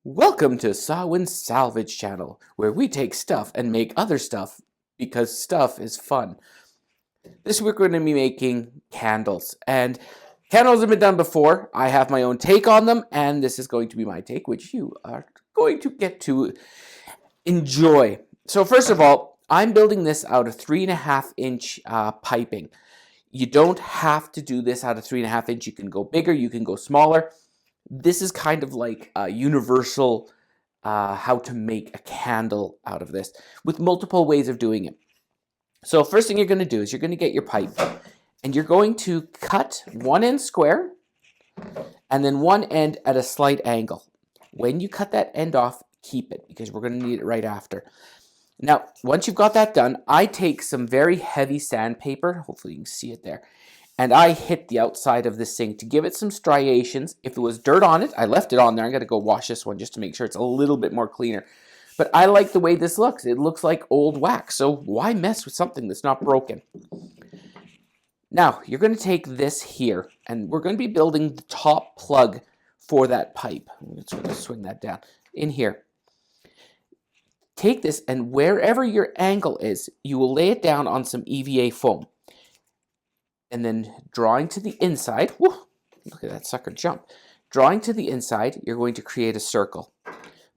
Welcome to Sawin Salvage Channel, where we take stuff and make other stuff because stuff is fun. This week we're going to be making candles, and candles have been done before. I have my own take on them, and this is going to be my take, which you are going to get to enjoy. So first of all, I'm building this out of 3.5-inch piping. You don't have to do this out of 3.5 inch. You can go bigger, you can go smaller. This is kind of like a universal how to make a candle out of this with multiple ways of doing it. So first thing you're going to do is you're going to get your pipe and you're going to cut one end square and then one end at a slight angle. When you cut that end off, keep it because we're going to need it right after. Now, once you've got that done, I take some very heavy sandpaper, hopefully you can see it there, and I hit the outside of this thing to give it some striations. If it was dirt on it, I left it on there. I'm going to go wash this one just to make sure it's a little bit more cleaner. But I like the way this looks. It looks like old wax, so why mess with something that's not broken? Now, you're going to take this here, and we're going to be building the top plug for that pipe. Let's sort of swing that down in here. Take this, and wherever your angle is, you will lay it down on some EVA foam. And then drawing to the inside, whoo, look at that sucker jump. Drawing to the inside, you're going to create a circle.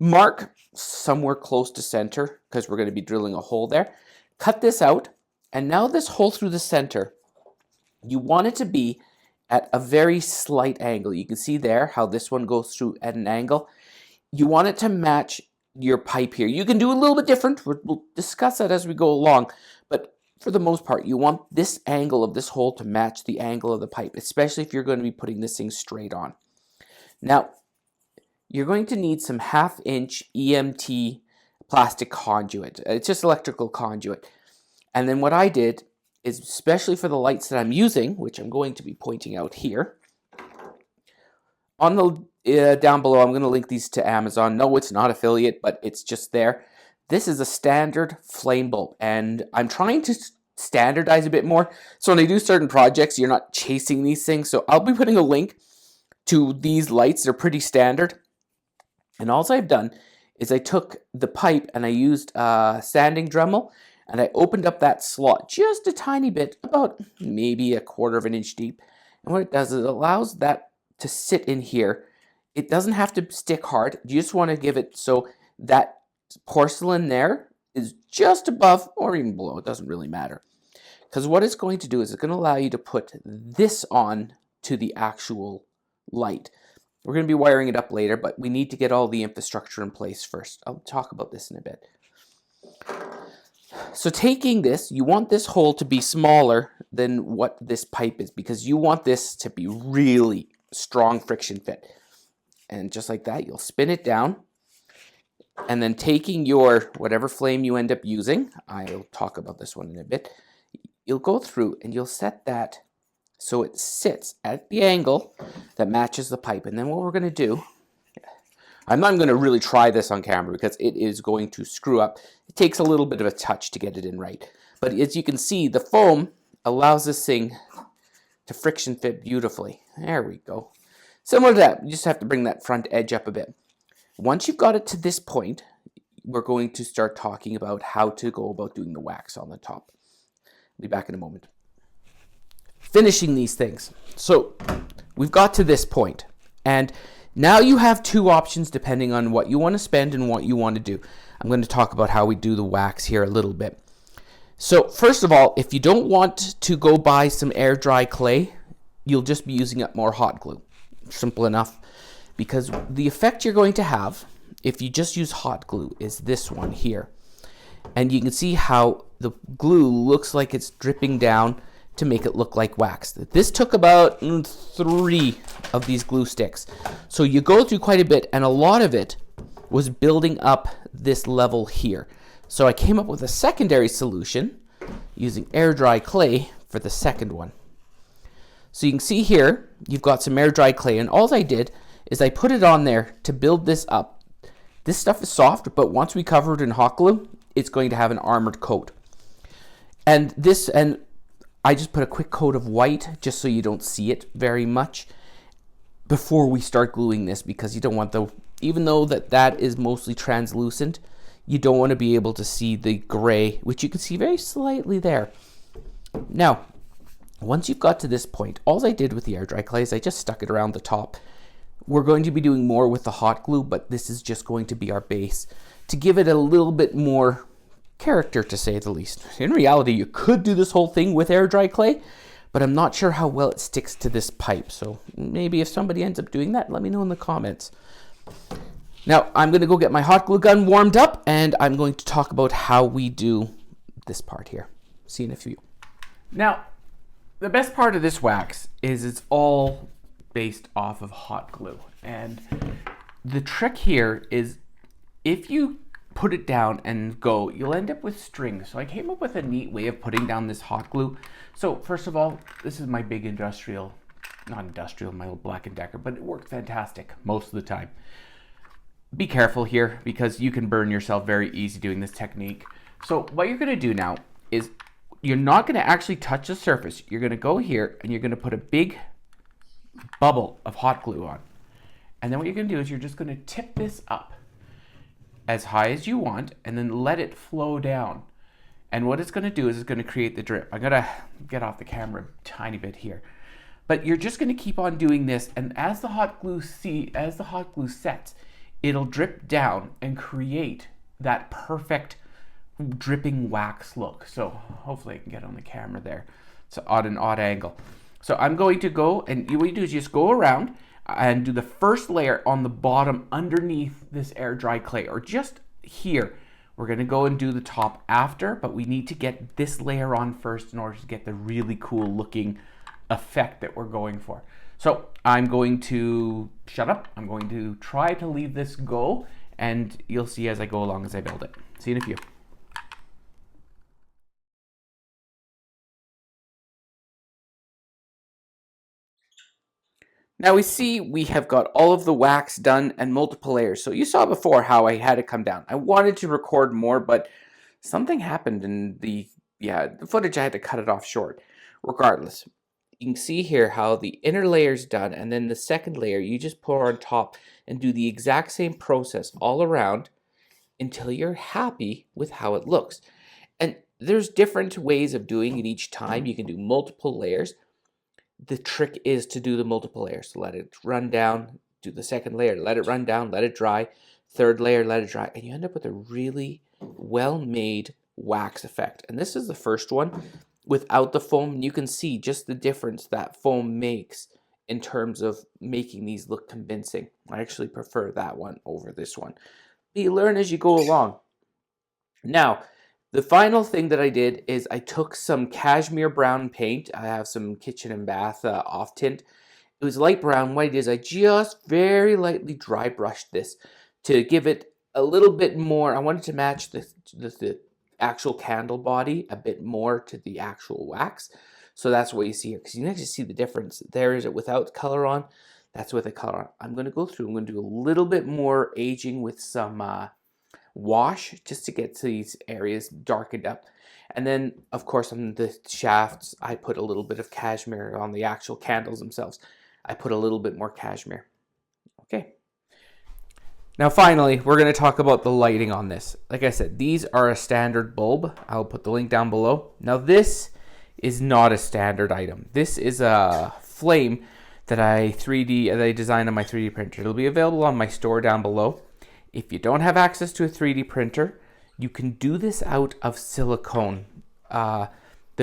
Mark somewhere close to center because we're going to be drilling a hole there. Cut this out, and now this hole through the center, you want it to be at a very slight angle. You can see there how this one goes through at an angle. You want it to match your pipe here. You can do a little bit different. We'll discuss that as we go along, but for the most part, you want this angle of this hole to match the angle of the pipe, especially if you're going to be putting this thing straight on. Now, you're going to need some 1/2-inch EMT plastic conduit. It's just electrical conduit. And then what I did is, especially for the lights that I'm using, which I'm going to be pointing out here, on the down below, I'm going to link these to Amazon. No, it's not affiliate, but it's just there. This is a standard flame bulb, and I'm trying to standardize a bit more. So when I do certain projects, you're not chasing these things. So I'll be putting a link to these lights. They're pretty standard. And all I've done is I took the pipe and I used a sanding Dremel, and I opened up that slot just a tiny bit, about maybe 1/4 inch deep. And what it does is it allows that to sit in here. It doesn't have to stick hard. You just want to give it so that porcelain there is just above or even below. It doesn't really matter. Because what it's going to do is it's going to allow you to put this on to the actual light. We're going to be wiring it up later, but we need to get all the infrastructure in place first. I'll talk about this in a bit. So taking this, you want this hole to be smaller than what this pipe is because you want this to be really strong friction fit. And just like that, you'll spin it down. And then taking your whatever flame you end up using, I'll talk about this one in a bit, you'll go through and you'll set that so it sits at the angle that matches the pipe. And then what we're going to do, I'm not going to really try this on camera because it is going to screw up. It takes a little bit of a touch to get it in right. But as you can see, the foam allows this thing to friction fit beautifully. There we go. Similar to that, you just have to bring that front edge up a bit. Once you've got it to this point, we're going to start talking about how to go about doing the wax on the top. I'll be back in a moment. Finishing these things. So we've got to this point, and now you have two options depending on what you want to spend and what you want to do. I'm going to talk about how we do the wax here a little bit. So first of all, if you don't want to go buy some air dry clay, you'll just be using up more hot glue. Simple enough. Because the effect you're going to have if you just use hot glue is this one here. And you can see how the glue looks like it's dripping down to make it look like wax. This took about 3 of these glue sticks. So you go through quite a bit, and a lot of it was building up this level here. So I came up with a secondary solution using air dry clay for the second one. So you can see here, you've got some air dry clay, and all I did is I put it on there to build this up. This stuff is soft, but once we cover it in hot glue, it's going to have an armored coat. And I just put a quick coat of white just so you don't see it very much before we start gluing this, because you don't want the even though that is mostly translucent, you don't want to be able to see the gray, which you can see very slightly there. Now, once you've got to this point, all I did with the air dry clay is I just stuck it around the top. We're going to be doing more with the hot glue, but this is just going to be our base to give it a little bit more character, to say the least. In reality, you could do this whole thing with air dry clay, but I'm not sure how well it sticks to this pipe. So maybe if somebody ends up doing that, let me know in the comments. Now, I'm going to go get my hot glue gun warmed up, and I'm going to talk about how we do this part here. See you in a few. Now, the best part of this wax is it's all based off of hot glue. And the trick here is if you put it down and go, you'll end up with strings. So I came up with a neat way of putting down this hot glue. So first of all, this is my big industrial, not industrial, my old Black & Decker, but it worked fantastic most of the time. Be careful here because you can burn yourself very easy doing this technique. So what you're going to do now is you're not going to actually touch the surface. You're going to go here and you're going to put a big bubble of hot glue on. And then what you're going to do is you're just going to tip this up as high as you want and then let it flow down. And what it's going to do is it's going to create the drip. I'm going to get off the camera a tiny bit here. But you're just going to keep on doing this, and as the hot glue sets, it'll drip down and create that perfect dripping wax look. So hopefully I can get on the camera there. It's at an odd angle. So I'm going to go, and what you do is you just go around and do the first layer on the bottom underneath this air dry clay, or just here. We're going to go and do the top after, but we need to get this layer on first in order to get the really cool looking effect that we're going for. So I'm going to shut up. I'm going to try to leave this go, and you'll see as I go along as I build it. See you in a few. Now we have got all of the wax done and multiple layers. So you saw before how I had it come down. I wanted to record more, but something happened in the footage. I had to cut it off short. Regardless, you can see here how the inner layer is done, and then the second layer you just pour on top and do the exact same process all around until you're happy with how it looks. And there's different ways of doing it each time. You can do multiple layers. The trick is to do the multiple layers. So let it run down, do the second layer, let it run down, let it dry, third layer, let it dry, and you end up with a really well-made wax effect. And this is the first one without the foam, and you can see just the difference that foam makes in terms of making these look convincing. I actually prefer that one over this one. But you learn as you go along. Now, the final thing that I did is I took some cashmere brown paint. I have some kitchen and bath off tint. It was light brown. What I did is I just very lightly dry brushed this to give it a little bit more. I wanted to match the actual candle body a bit more to the actual wax. So that's what you see here, because you can actually see the difference. There is it without color on. That's with the color on. I'm going to go through. I'm going to do a little bit more aging with some wash just to get to these areas darkened up. And then of course on the shafts I put a little bit of cashmere. On the actual candles themselves I put a little bit more cashmere. Okay, now finally we're going to talk about the lighting on this. Like I said, these are a standard bulb. I'll put the link down below. Now this is not a standard item. This is a flame that I designed on my 3D printer. It'll be available on my store down below. If you don't have access to a 3D printer, you can do this out of silicone, the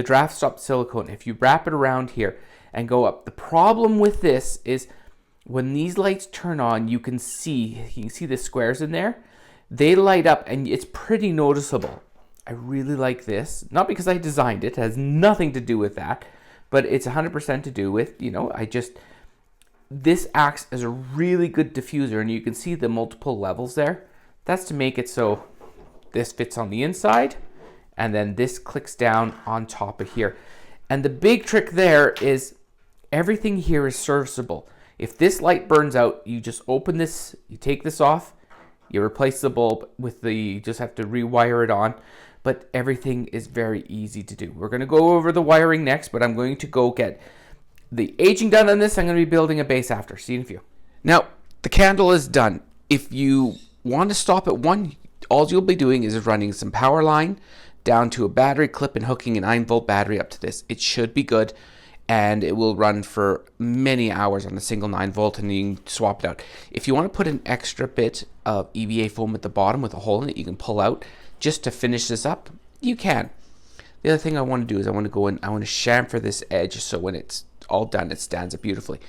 draft stop silicone. If you wrap it around here and go up. The problem with this is when these lights turn on, you can see the squares in there. They light up and it's pretty noticeable. I really like this, not because I designed it. It has nothing to do with that, but it's 100% to do with, this acts as a really good diffuser, and you can see the multiple levels there. That's to make it so this fits on the inside, and then this clicks down on top of here. And the big trick there is everything here is serviceable. If this light burns out, you just open this, you take this off, you replace the bulb with you just have to rewire it on. But everything is very easy to do. We're going to go over the wiring next, but I'm going to go get the aging done on this. I'm going to be building a base after. See you in a few. Now, the candle is done. If you want to stop at 1, all you'll be doing is running some power line down to a battery clip and hooking a 9-volt battery up to this. It should be good, and it will run for many hours on a single 9-volt, and you can swap it out. If you want to put an extra bit of EVA foam at the bottom with a hole in it, you can pull out just to finish this up. You can. The other thing I want to do is I want to go in, I want to chamfer this edge so when it's all done, it stands up beautifully.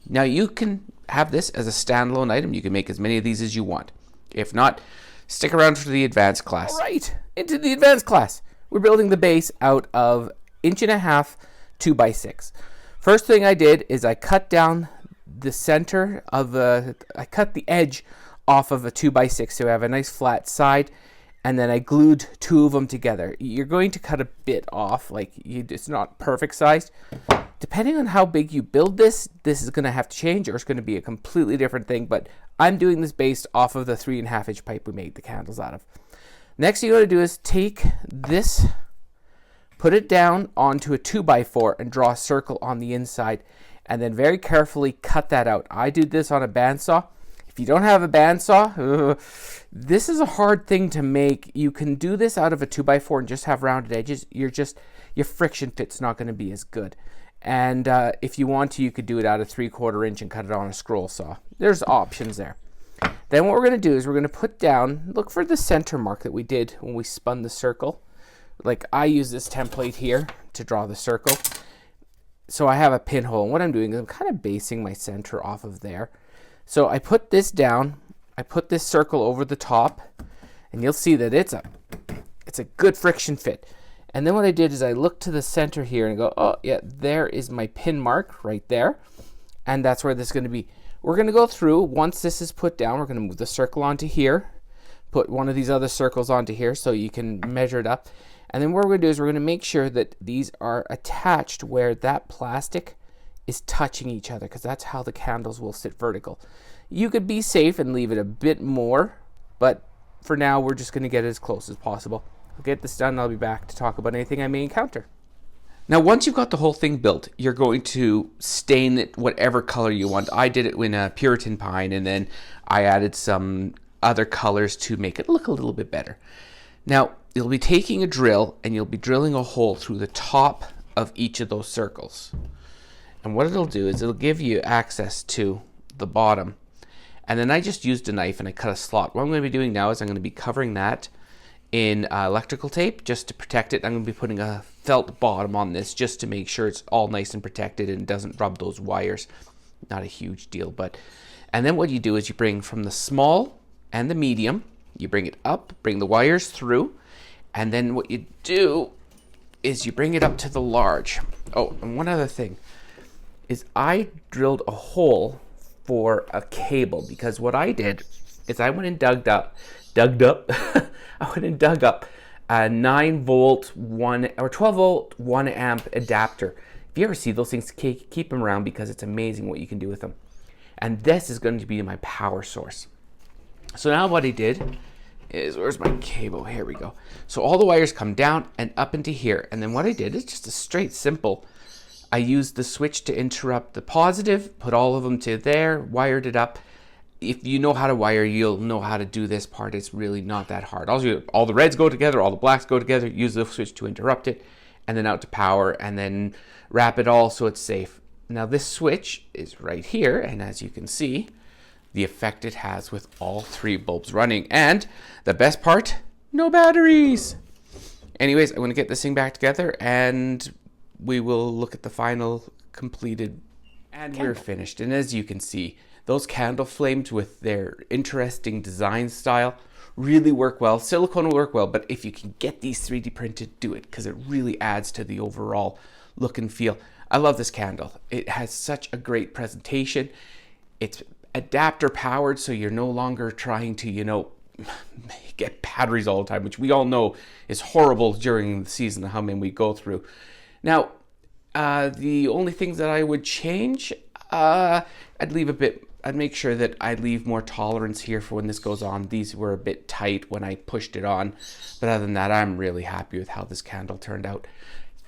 Now you can have this as a standalone item. You can make as many of these as you want. If not, stick around for the advanced class. All right, into the advanced class. We're building the base out of 1.5 2x6. First thing I did is I cut down the center of I cut the edge off of a 2x6 so I have a nice flat side, and then I glued 2 of them together. You're going to cut a bit off, it's not perfect sized. Depending on how big you build this is going to have to change, or it's going to be a completely different thing, but I'm doing this based off of the 3.5 inch pipe we made the candles out of. Next thing you got to do is take this, put it down onto a 2x4 and draw a circle on the inside, and then very carefully cut that out. I did this on a bandsaw. If you don't have a bandsaw, this is a hard thing to make. You can do this out of a 2x4 and just have rounded edges. Your friction fit's not going to be as good. And if you want to, you could do it out of 3/4 inch and cut it on a scroll saw. There's options there. Then what we're going to do is we're going to put down, look for the center mark that we did when we spun the circle. Like I use this template here to draw the circle. So I have a pinhole, and what I'm doing is I'm kind of basing my center off of there. So I put this down, I put this circle over the top, and you'll see that it's a good friction fit. And then what I did is I looked to the center here and go, oh yeah, there is my pin mark right there. And that's where this is going to be. We're going to go through, once this is put down, we're going to move the circle onto here, put one of these other circles onto here so you can measure it up. And then what we're going to do is we're going to make sure that these are attached where that plastic is touching each other, because that's how the candles will sit vertical. You could be safe and leave it a bit more, but for now we're just going to get it as close as possible. I'll get this done and I'll be back to talk about anything I may encounter. Now once you've got the whole thing built, you're going to stain it whatever color you want. I did it in a Puritan pine, and then I added some other colors to make it look a little bit better. Now you'll be taking a drill and you'll be drilling a hole through the top of each of those circles. And what it'll do is it'll give you access to the bottom. And then I just used a knife and I cut a slot. What I'm going to be doing now is I'm going to be covering that in electrical tape just to protect it. I'm going to be putting a felt bottom on this just to make sure it's all nice and protected and doesn't rub those wires. Not a huge deal, but... And then what you do is you bring from the small and the medium, you bring it up, bring the wires through, and then what you do is you bring it up to the large. Oh, and one other thing is I drilled a hole for a cable, because what I did is I went and dug up I went and dug up a 9-volt 1 or 12-volt 1 amp adapter. If you ever see those things, keep them around, because it's amazing what you can do with them. And this is going to be my power source. So now what I did is, where's my cable? Here we go. So all the wires come down and up into here. And then what I did is just a straight simple. I used the switch to interrupt the positive, put all of them to there, wired it up. If you know how to wire, you'll know how to do this part. It's really not that hard. All the reds go together, all the blacks go together, use the switch to interrupt it, and then out to power, and then wrap it all so it's safe. Now this switch is right here, and as you can see, the effect it has with all 3 bulbs running. And the best part, no batteries. Anyways, I'm going to get this thing back together, and we will look at the final completed, and we're finished. And as you can see, those candle flames with their interesting design style really work well. Silicone will work well, but if you can get these 3D printed, do it, because it really adds to the overall look and feel. I love this candle. It has such a great presentation. It's adapter powered, so you're no longer trying to, get batteries all the time, which we all know is horrible during the season, how many we go through. Now, the only things that I would change, I'd make sure that I leave more tolerance here for when this goes on. These were a bit tight when I pushed it on, but other than that, I'm really happy with how this candle turned out.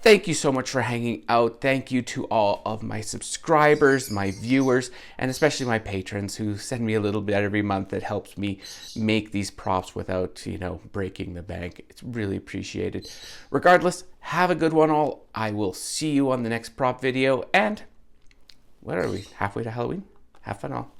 Thank you so much for hanging out. Thank you to all of my subscribers, my viewers, and especially my patrons who send me a little bit every month that helps me make these props without, breaking the bank. It's really appreciated. Regardless, have a good one all. I will see you on the next prop video. And what are we? Halfway to Halloween? Have fun all.